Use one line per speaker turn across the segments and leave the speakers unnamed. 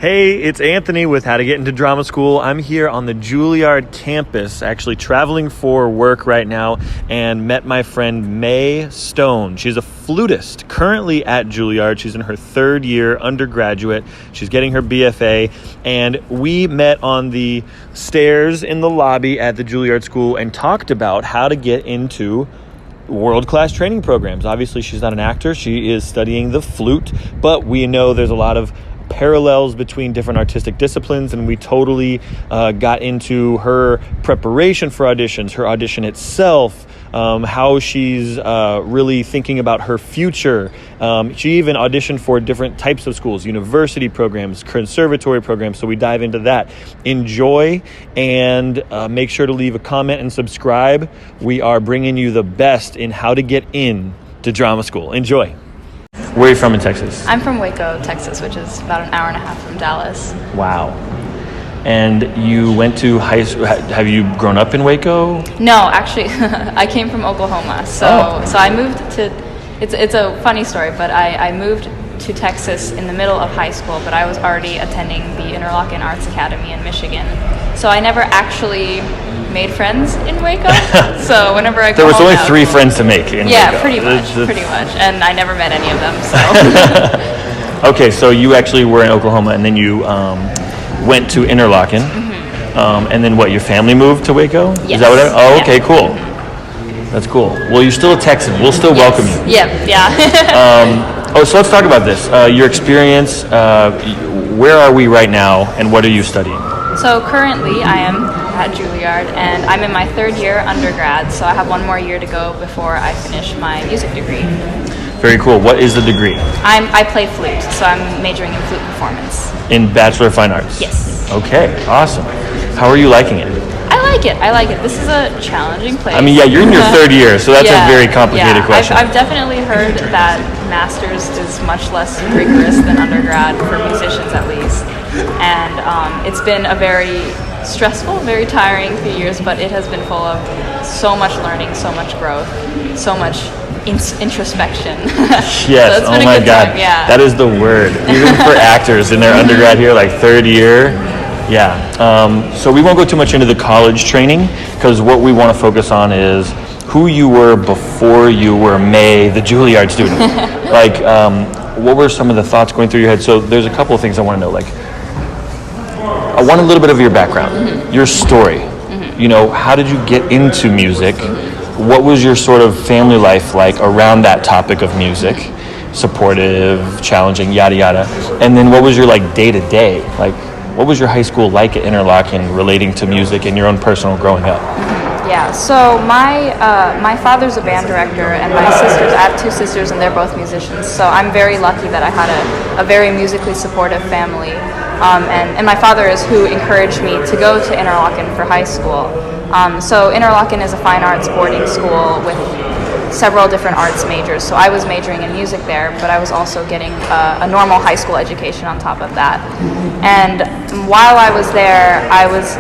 Hey, it's Anthony with How to Get Into Drama School. I'm here on the Juilliard campus, actually traveling for work right now, and met my friend Mei Stone. She's a flutist currently at Juilliard. She's in her third year undergraduate. She's getting her B.F.A, and we met on the stairs in the lobby at the Juilliard School and talked about how to get into world-class training programs. Obviously, she's not an actor. She is studying the flute, but we know there's a lot of parallels between different artistic disciplines, and we totally got into her preparation for auditions, her audition itself, how she's really thinking about her future. She even auditioned for different types of schools, university programs, conservatory programs, so we dive into that. Enjoy, and make sure to leave a comment and subscribe. We are bringing you the best in how to get in to drama school. Enjoy. Where are you from in Texas?
I'm from Waco, Texas, which is about an hour and a half from Dallas.
Wow. And you went to high school. Have you grown up in Waco?
No, actually, I came from Oklahoma. So I moved to, it's a funny story, but I moved to Texas in the middle of high school, but I was already attending the Interlochen Arts Academy in Michigan. So I never actually made friends in Waco. So whenever I
there was only 3 friends to make in Waco.
Yeah, pretty much. And I never met any of them, so.
Okay, so you actually were in Oklahoma, and then you went to Interlochen.
Mm-hmm.
And then what, your family moved to Waco?
Yes.
Is that what
yeah.
Okay, cool. That's cool. Well, you're still a Texan. We'll still welcome you.
Yeah.
So let's talk about this. Your experience, where are we right now, and what are you studying?
So currently I am at Juilliard, and I'm in my 3rd year undergrad, so I have 1 more year to go before I finish my music degree.
Very cool. What is the degree?
I play flute, so I'm majoring in flute performance.
In Bachelor of Fine Arts?
Yes.
Okay, awesome. How are you liking it?
I like it. This is a challenging place.
I mean, yeah, you're in your 3rd year, so that's a very complicated question.
I've definitely heard that master's is much less rigorous than undergrad, for musicians at least. And it's been a very stressful, very tiring few years, but it has been full of so much learning, so much growth, so much introspection.
Yes,
so
oh my God,
yeah.
That is the word. Even for actors in their undergrad here, like 3rd year. Yeah, so we won't go too much into the college training, because what we want to focus on is who you were before you were Mei, the Juilliard student. Like, what were some of the thoughts going through your head? So there's a couple of things I want to know. Like, I want a little bit of your background, your story. You know, how did you get into music? What was your sort of family life like around that topic of music? Supportive, challenging, yada yada. And then what was your like day-to-day? Like, what was your high school like at Interlochen relating to music and your own personal growing up?
Yeah, so my father's a band director, and my sisters, I have 2 sisters, and they're both musicians. So I'm very lucky that I had a very musically supportive family. And my father is who encouraged me to go to Interlochen for high school. So Interlochen is a fine arts boarding school with several different arts majors. So I was majoring in music there, but I was also getting a normal high school education on top of that. And while I was there, I was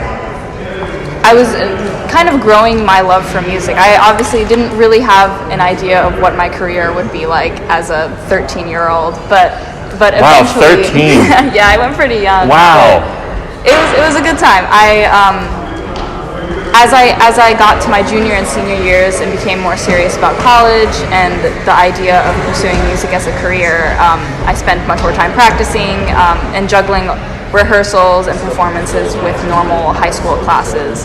kind of growing my love for music. I obviously didn't really have an idea of what my career would be like as a 13-year-old, but eventually.
Wow, 13.
Yeah, I went pretty young.
Wow.
It was a good time. As I got to my junior and senior years and became more serious about college and the idea of pursuing music as a career, I spent much more time practicing and juggling rehearsals and performances with normal high school classes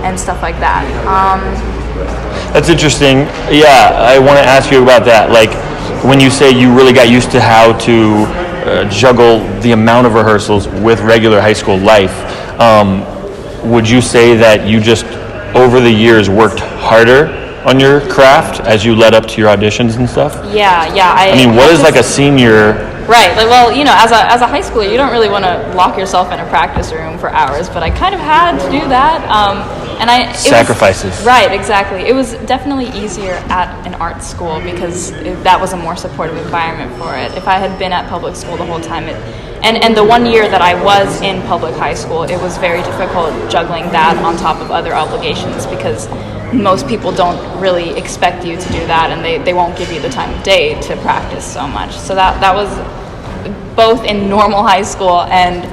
and stuff like that.
That's interesting. Yeah, I want to ask you about that. Like, when you say you really got used to how to juggle the amount of rehearsals with regular high school life, would you say that you just, over the years, worked harder on your craft as you led up to your auditions and stuff?
Yeah.
I mean, what is like a senior...
Right, like, well, you know, as a high schooler, you don't really want to lock yourself in a practice room for hours, but I kind of had to do that.
Sacrifices.
Right, exactly. It was definitely easier at an art school because that was a more supportive environment for it. If I had been at public school the whole time, and the 1 year that I was in public high school, it was very difficult juggling that on top of other obligations because most people don't really expect you to do that, and they won't give you the time of day to practice so much. So that was both in normal high school and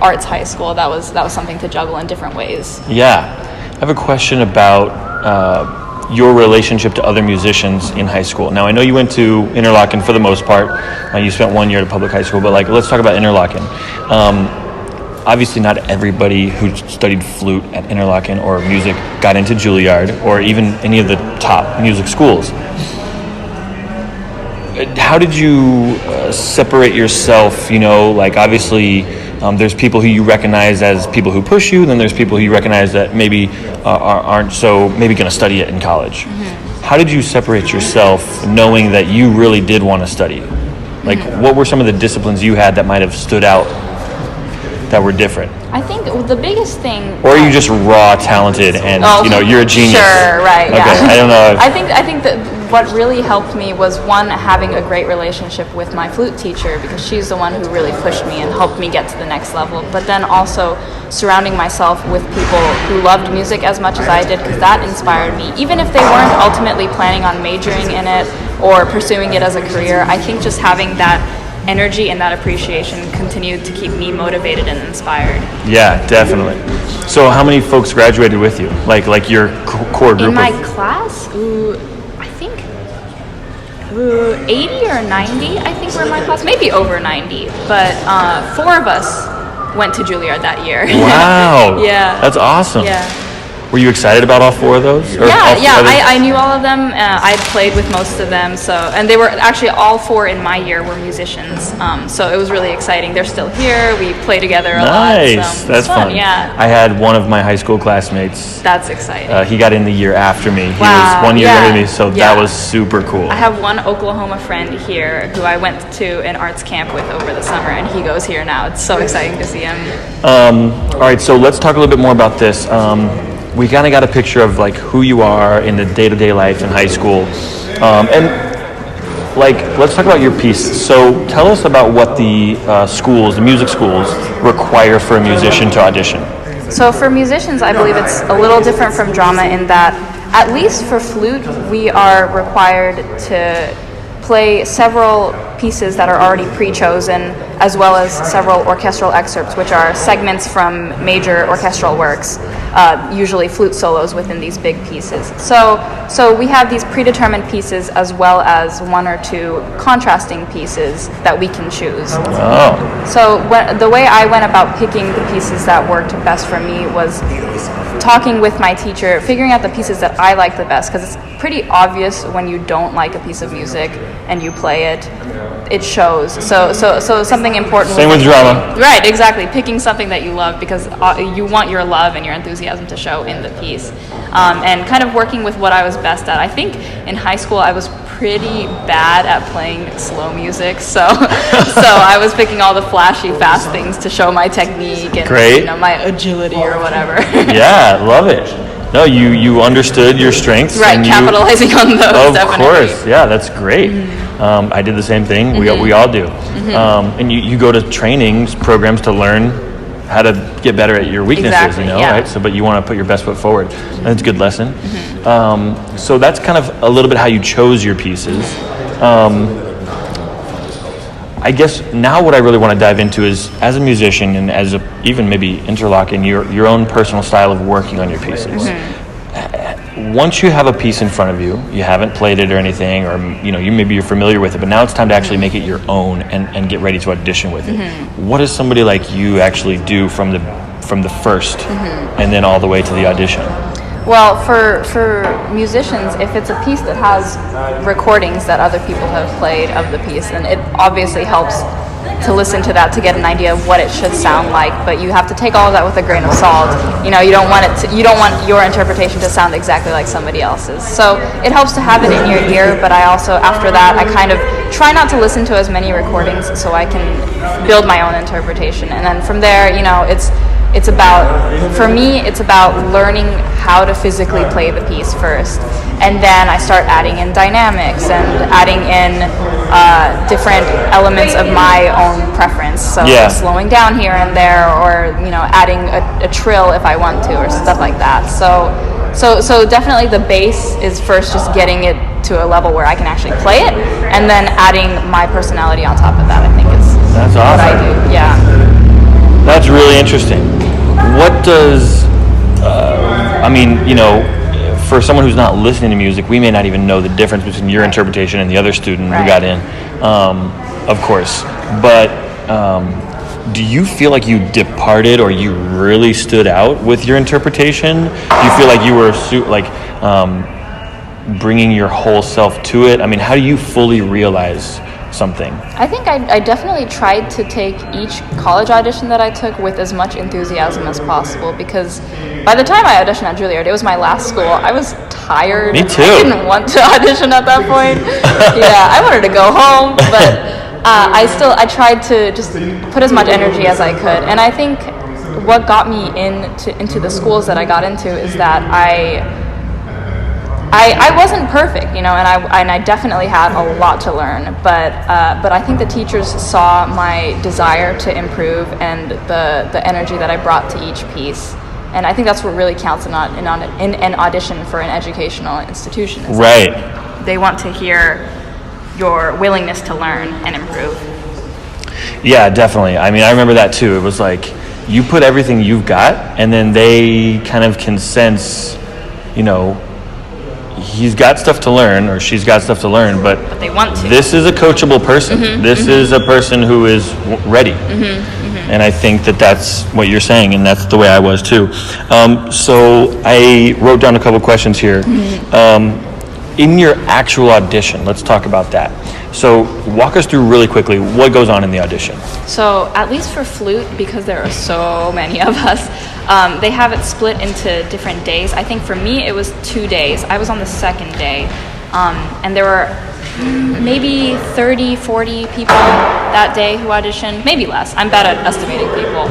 arts high school. That was something to juggle in different ways.
Yeah. I have a question about your relationship to other musicians in high school. Now, I know you went to Interlochen for the most part. You spent 1 year at a public high school, but like, let's talk about Interlochen. Obviously, not everybody who studied flute at Interlochen or music got into Juilliard or even any of the top music schools. How did you separate yourself? You know, like obviously there's people who you recognize as people who push you, then there's people who you recognize that maybe aren't so maybe going to study it in college. Mm-hmm. How did you separate yourself knowing that you really did want to study? Like what were some of the disciplines you had that might have stood out that were different?
I think the biggest thing...
Or are you just raw talented and, you're a genius?
Sure, right, yeah.
Okay, I don't know.
I think that what really helped me was, one, having a great relationship with my flute teacher, because she's the one who really pushed me and helped me get to the next level. But then also surrounding myself with people who loved music as much as I did, because that inspired me. Even if they weren't ultimately planning on majoring in it or pursuing it as a career, I think just having that energy and that appreciation continued to keep me motivated and inspired.
Yeah, definitely. So how many folks graduated with you? Like your core group?
In my class, I think 80 or 90, I think were in my class. Maybe over 90. But 4 of us went to Juilliard that year.
Wow.
Yeah.
That's awesome.
Yeah.
Were you excited about all 4 of those? Or
I knew all of them. I'd played with most of them, and they were actually all 4 in my year were musicians. So it was really exciting. They're still here. We play together a lot.
Nice, that's fun.
Yeah,
I had one of my high school classmates.
That's exciting.
He got in the year after me. He
Wow,
was 1 year
yeah,
younger than me, so that was super cool.
I have one Oklahoma friend here who I went to an arts camp with over the summer, and he goes here now. It's so exciting to see him.
All right, so let's talk a little bit more about this. We kind of got a picture of like who you are in the day-to-day life in high school, and like let's talk about your piece. So tell us about what the music schools require for a musician to audition.
So for musicians, I believe it's a little different from drama in that, at least for flute, we are required to play several pieces that are already pre-chosen, as well as several orchestral excerpts, which are segments from major orchestral works, usually flute solos within these big pieces. So we have these predetermined pieces as well as 1 or 2 contrasting pieces that we can choose.
Oh.
So the way I went about picking the pieces that worked best for me was talking with my teacher, figuring out the pieces that I like the best, because it's pretty obvious when you don't like a piece of music and you play it, it shows. So something important.
Same with drama.
Right, exactly. Picking something that you love, because you want your love and your enthusiasm to show in the piece. And kind of working with what I was best at. I think in high school I was pretty bad at playing slow music, so I was picking all the flashy, fast things to show my technique and my agility or whatever.
Yeah, love it. No, you understood your strengths.
Right, and capitalizing on those.
Of
definitely.
course, yeah, that's great. Mm-hmm. I did the same thing. Mm-hmm. We all do. Mm-hmm. And you go to trainings programs to learn how to get better at your weaknesses, right? So, but you want to put your best foot forward. That's a good lesson. Mm-hmm. So that's kind of a little bit how you chose your pieces. I guess now what I really want to dive into is, as a musician and as even maybe Interlochen, your own personal style of working on your pieces. Mm-hmm. Once you have a piece in front of you, you haven't played it or anything, or you're familiar with it, but now it's time to actually make it your own and get ready to audition with it. Mm-hmm. What does somebody like you actually do from the first and then all the way to the audition?
Well, for musicians, if it's a piece that has recordings that other people have played of the piece, then it obviously helps to listen to that to get an idea of what it should sound like. But you have to take all of that with a grain of salt. You don't want your interpretation to sound exactly like somebody else's. So it helps to have it in your ear. But I also, after that, I kind of try not to listen to as many recordings so I can build my own interpretation. And then from there, it's about learning how to physically play the piece first, and then I start adding in dynamics and adding in different elements of my own preference. So slowing down here and there, or adding a trill if I want to, or stuff like that. So definitely the bass is first just getting it to a level where I can actually play it, and then adding my personality on top of that, I think is
That's awesome.
what I do. Yeah.
That's really interesting. What does, I mean, you know, for someone who's not listening to music, we may not even know the difference between your interpretation and the other student who got in, of course. But do you feel like you departed or you really stood out with your interpretation? Do you feel like you were bringing your whole self to it? I mean, how do you fully realize something?
I think I definitely tried to take each college audition that I took with as much enthusiasm as possible, because by the time I auditioned at Juilliard, it was my last school. I was tired.
Me too.
I didn't want to audition at that point. Yeah, I wanted to go home, but I tried to just put as much energy as I could. And I think what got me into the schools that I got into is that I wasn't perfect, you know, and I definitely had a lot to learn, but I think the teachers saw my desire to improve and the energy that I brought to each piece, and I think that's what really counts in an audition for an educational institution.
Right.
They want to hear your willingness to learn and improve.
Yeah, definitely. I mean, I remember that too. It was like you put everything you've got, and then they kind of can sense, you know, he's got stuff to learn or she's got stuff to learn, but
they want to.
This is a coachable person. This is a person who is ready. And I think that that's what you're saying, and that's the way I was too. So I wrote down a couple questions here. In your actual audition, let's talk about that. So walk us through really quickly what goes on in the audition.
So at least for flute, because there are so many of us, they have it split into different days. I think for me it was 2 days. I was on the second day, and there were maybe 30, 40 people that day who auditioned, maybe less. I'm bad at estimating people.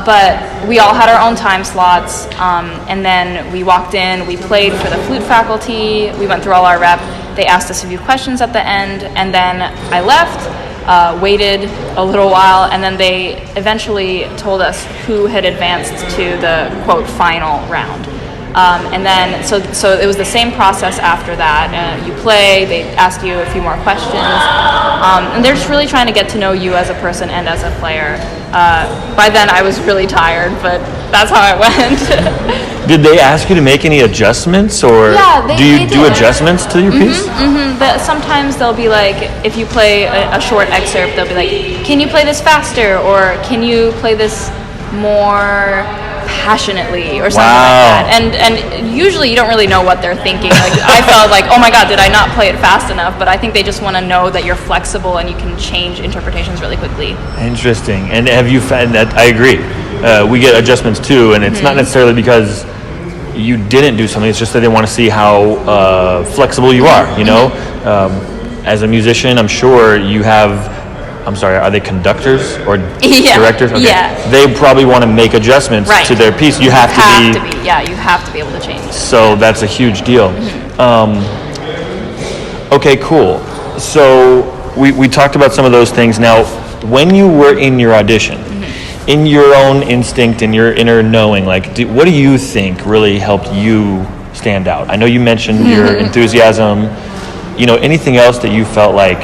But we all had our own time slots, and then we walked in, we played for the flute faculty, we went through all our rep, they asked us a few questions at the end, and then I left, waited a little while, and then they eventually told us who had advanced to the, quote, final round. And then, so it was the same process after that. You play, they ask you a few more questions, and they're just really trying to get to know you as a person and as a player. By then I was really tired, but that's how I went.
Did they ask you to make any adjustments, or do you do adjustments to your piece?
But sometimes they'll be like, if you play a short excerpt, they'll be like, can you play this faster, or can you play this more passionately, or something like that, and usually you don't really know what they're thinking. Like, I felt like, oh my god, did I not play it fast enough? But I think they just want to know that you're flexible and you can change interpretations really quickly. Interesting.
And have you found that? I agree, we get adjustments too, and it's not necessarily because you didn't do something, it's just that they want to see how flexible you are, you know. As a musician, I'm sure you have, I'm sorry, are they conductors or directors? Okay.
Yeah.
They probably want to make adjustments to their piece. You have to be.
Yeah, you have to be able to change.
So that's a huge deal. Okay, cool. So we talked about some of those things. Now, when you were in your audition, in your own instinct, in your inner knowing, like, what do you think really helped you stand out? I know you mentioned your enthusiasm. You know, anything else that you felt like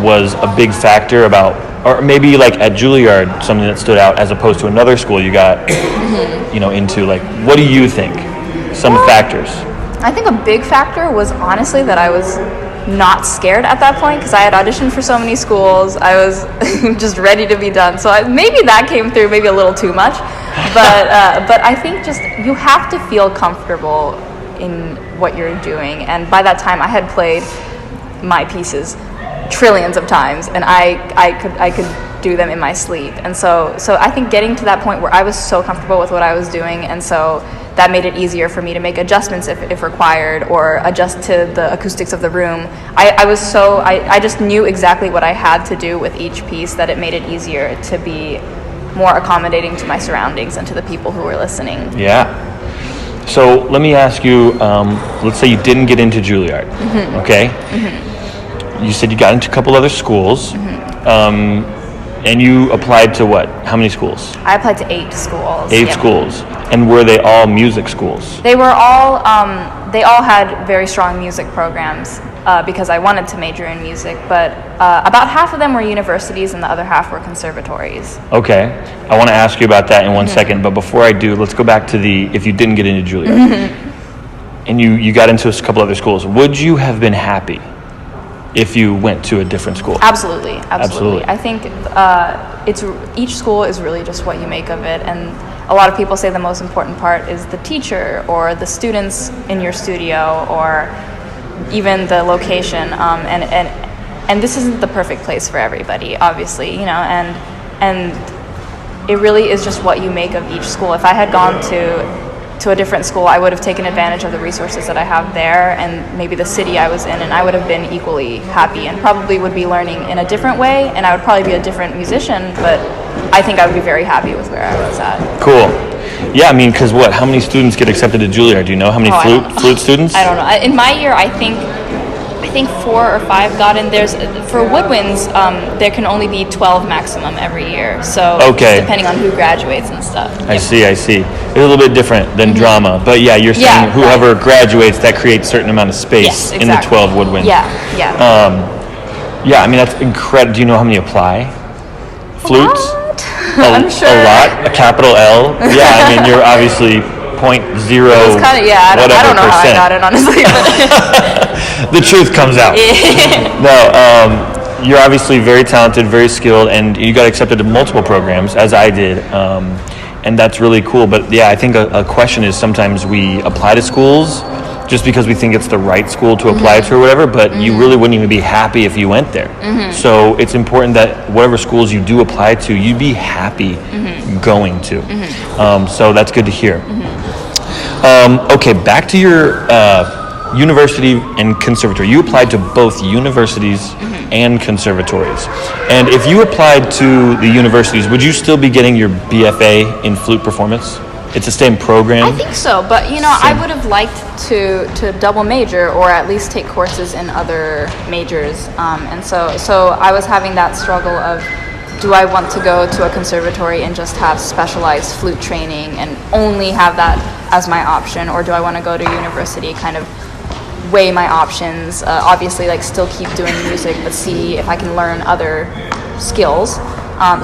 was a big factor about, or maybe like at Juilliard, something that stood out as opposed to another school you got, you know, into? Like, what do you think? Some factors.
I think a big factor was honestly that I was not scared at that point, because I had auditioned for so many schools. I was just ready to be done. So maybe that came through, maybe a little too much. But I think just you have to feel comfortable in what you're doing. And by that time, I had played my pieces trillions of times, and I could do them in my sleep. And so I think getting to that point where I was so comfortable with what I was doing, and so that made it easier for me to make adjustments if required, or adjust to the acoustics of the room. I just knew exactly what I had to do with each piece, that it made it easier to be more accommodating to my surroundings and to the people who were listening.
Yeah. So let me ask you, let's say you didn't get into Juilliard, okay? You said you got into a couple other schools, And you applied to what? How many schools?
I applied to 8 schools.
8
Yep.
schools. And were they all music schools?
They were they all had very strong music programs because I wanted to major in music, but about half of them were universities and the other half were conservatories.
Okay. I want to ask you about that in one second, but before I do, let's go back to if you didn't get into Juilliard and you got into a couple other schools, would you have been happy if you went to a different school?
Absolutely.
Absolutely.
I think each school is really just what you make of it, and a lot of people say the most important part is the teacher or the students in your studio or even the location. And this isn't the perfect place for everybody, obviously, you know, and it really is just what you make of each school. If I had gone to a different school, I would have taken advantage of the resources that I have there and maybe the city I was in, and I would have been equally happy and probably would be learning in a different way, and I would probably be a different musician, but I think I would be very happy with where I was at.
Cool. Yeah, I mean, because how many students get accepted to Juilliard? Do you know how many flute students?
I don't know. In my year, I think 4 or 5 got in. For woodwinds, there can only be 12 maximum every year. So depending on who graduates and stuff.
I see. It's a little bit different than drama, but yeah, you're saying whoever graduates, that creates a certain amount of space in the 12 woodwinds. Yeah. I mean, that's incredible. Do you know how many apply? Flutes?
I'm sure.
A lot. A capital L. Yeah, I mean, you're obviously 0.0
I don't know how I got it, honestly.
The truth comes out. No, you're obviously very talented, very skilled, and you got accepted to multiple programs, as I did, and that's really cool. But yeah, I think a question is sometimes we apply to schools just because we think it's the right school to apply to or whatever, but you really wouldn't even be happy if you went there. So it's important that whatever schools you do apply to, you'd be happy going to. So that's good to hear. Okay, back to your university and conservatory. You applied to both universities and conservatories. And if you applied to the universities, would you still be getting your B.F.A. in flute performance? It's the same program?
I think so, but I would have liked to double major or at least take courses in other majors. And so I was having that struggle of, do I want to go to a conservatory and just have specialized flute training and only have that as my option, or do I want to go to university, kind of weigh my options, obviously still keep doing music but see if I can learn other skills.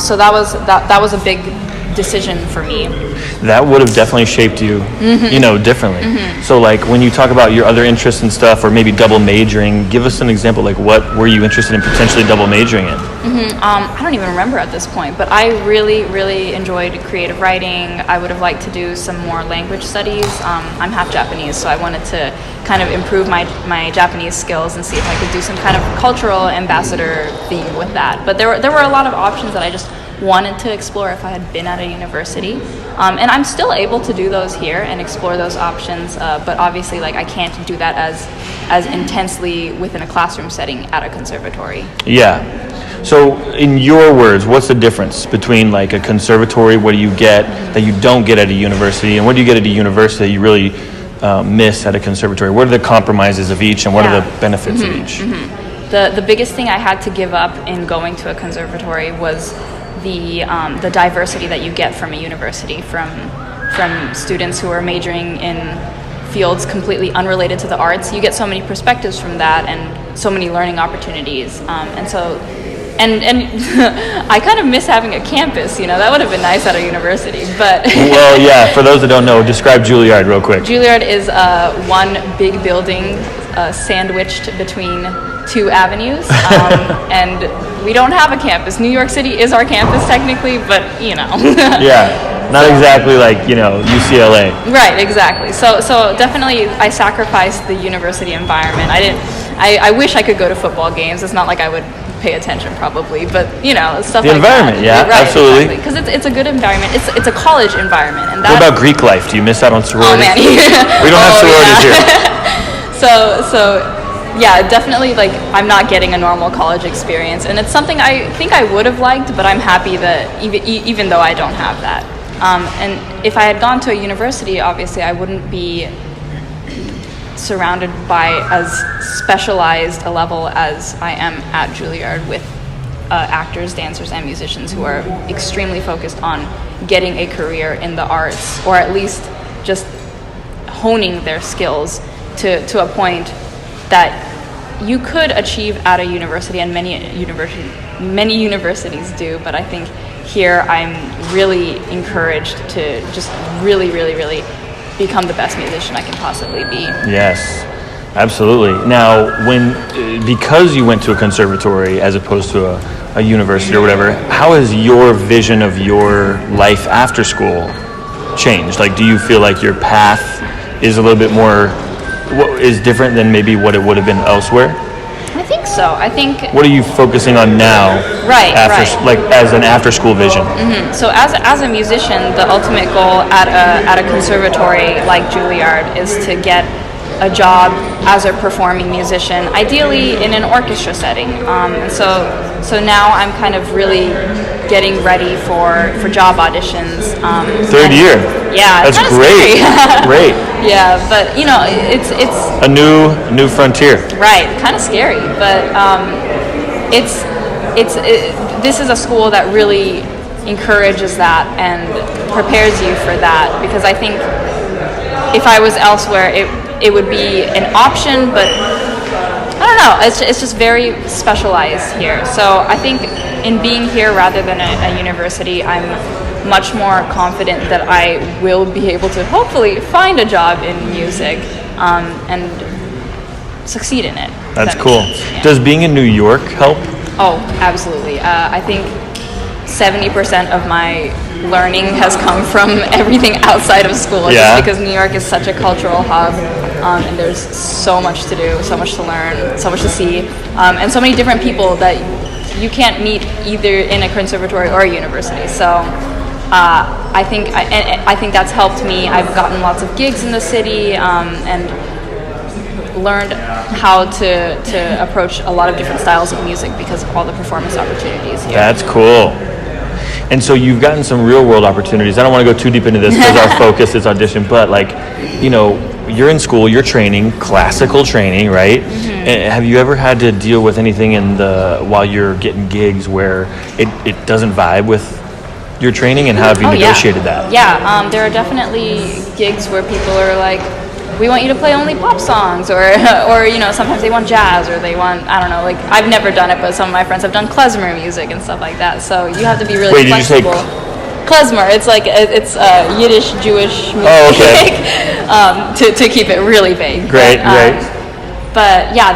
So that was a big decision for me.
That would have definitely shaped you, differently. So when you talk about your other interests and stuff, or maybe double majoring, give us an example, what were you interested in potentially double majoring in?
I don't even remember at this point, but I really, really enjoyed creative writing. I would have liked to do some more language studies. I'm half Japanese, so I wanted to kind of improve my Japanese skills and see if I could do some kind of cultural ambassador theme with that. But there were a lot of options that I just wanted to explore if I had been at a university, and I'm still able to do those here and explore those options, but obviously I can't do that as intensely within a classroom setting at a conservatory.
Yeah. So in your words, what's the difference between a conservatory, what do you get that you don't get at a university, and what do you get at a university that you really miss at a conservatory? What are the compromises of each, and what are the benefits of each?
The biggest thing I had to give up in going to a conservatory was the diversity that you get from a university, from students who are majoring in fields completely unrelated to the arts. You get so many perspectives from that and so many learning opportunities, and I kind of miss having a campus. That would have been nice at a university, but
well, yeah, for those that don't know, describe Juilliard real quick.
Juilliard is one big building sandwiched between 2 avenues, and we don't have a campus. New York City is our campus technically, but
Yeah, not exactly UCLA.
Right, exactly. So definitely I sacrificed the university environment. I wish I could go to football games. It's not like I would pay attention probably, but stuff
the
like
environment,
that.
Yeah, right, absolutely.
Because it's a good environment. It's a college environment, and that.
What about Greek life? Do you miss out on sororities?
Oh man,
we don't have sororities here.
So yeah, definitely I'm not getting a normal college experience, and it's something I think I would have liked, but I'm happy that even though I don't have that. And if I had gone to a university, obviously I wouldn't be surrounded by as specialized a level as I am at Juilliard with actors, dancers, and musicians who are extremely focused on getting a career in the arts, or at least just honing their skills to a point that you could achieve at a university, and many universities do, but I think here I'm really encouraged to just really, really, really become the best musician I can possibly be.
Yes, absolutely. Now, because you went to a conservatory as opposed to a university or whatever, how has your vision of your life after school changed? Like, do you feel like your path is a little bit more, is different than maybe what it would have been elsewhere?
I think so. I think.
What are you focusing on now?
Right.
Like as an after-school vision.
Mm-hmm. So as a musician, the ultimate goal at a conservatory like Juilliard is to get a job as a performing musician, ideally in an orchestra setting. And so now I'm kind of really getting ready for job auditions.
Third year.
Yeah,
that's great. Great.
Yeah, but you know, it's
a new frontier.
Right, kind of scary, but this is a school that really encourages that and prepares you for that, because I think if I was elsewhere, it would be an option, but I don't know, it's just very specialized here. So I think in being here rather than a university, I'm much more confident that I will be able to hopefully find a job in music and succeed in it.
That's cool.
Yeah.
Does being in New York help?
Oh, absolutely. I think 70% of my learning has come from everything outside of school, just because New York is such a cultural hub, and there's so much to do, so much to learn, so much to see, and so many different people that you can't meet either in a conservatory or a university. So I think that's helped me. I've gotten lots of gigs in the city, and learned how to approach a lot of different styles of music because of all the performance opportunities here.
That's cool. And so you've gotten some real world opportunities. I don't want to go too deep into this because our focus is audition, but like, you know, you're in school, you're training, classical training, right? Mm-hmm. Have you ever had to deal with anything while you're getting gigs where it doesn't vibe with your training, and how have you negotiated that?
Yeah, there are definitely gigs where people are like, we want you to play only pop songs, or you know, sometimes they want jazz, or they want, I don't know, like, I've never done it, but some of my friends have done klezmer music and stuff like that, so you have to be really flexible.
Did you say
klezmer? It's like, it's Yiddish Jewish music.
Oh, okay.
To keep it really vague.
Great.
But yeah,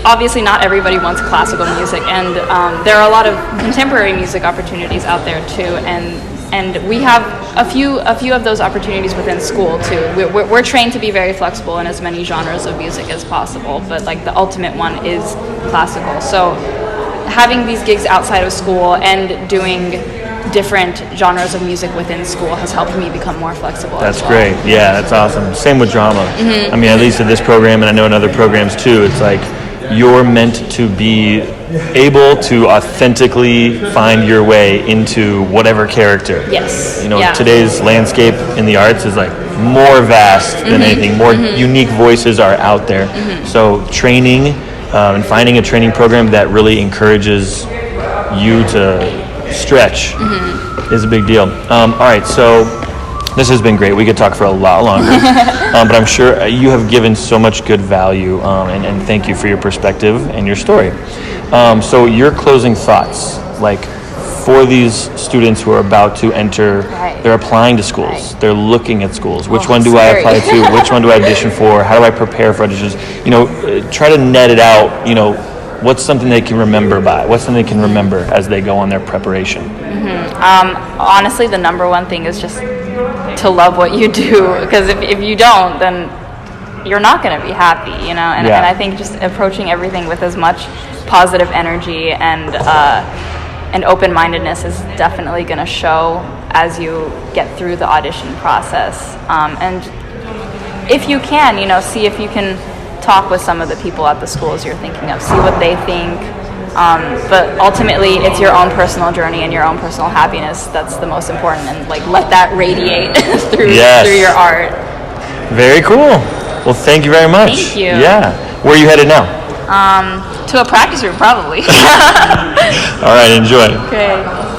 obviously not everybody wants classical music, and there are a lot of contemporary music opportunities out there too, and we have a few of those opportunities within school too. We're trained to be very flexible in as many genres of music as possible, but like the ultimate one is classical. So having these gigs outside of school and doing different genres of music within school has helped me become more flexible.
That's
as well.
great. Yeah, that's awesome. Same with drama.
Mm-hmm.
I mean, at least in this program, and I know in other programs too, it's like you're meant to be able to authentically find your way into whatever character.
Yes.
You know, today's landscape in the arts is like more vast than anything. More unique voices are out there. So training and finding a training program that really encourages you to stretch is a big deal. All right, so this has been great. We could talk for a lot longer, but I'm sure you have given so much good value, and thank you for your perspective and your story. So your closing thoughts, like for these students who are about to enter, they're applying to schools, they're looking at schools. Which one do I apply to? Which one do I audition for? How do I prepare for auditions? You know, try to net it out, you know, what's something they can remember by? What's something they can remember as they go on their preparation?
Honestly, the number one thing is just to love what you do, because if you don't, then you're not going to be happy, you know? And I think just approaching everything with as much positive energy and open-mindedness is definitely going to show as you get through the audition process. And if you can, you know, see if you can talk with some of the people at the schools you're thinking of, see what they think, but ultimately it's your own personal journey and your own personal happiness that's the most important, and like let that radiate through your art.
Very cool. Well, thank you very much.
Thank you.
Yeah. Where are you headed now?
To a practice room, probably.
All right, enjoy.
Okay.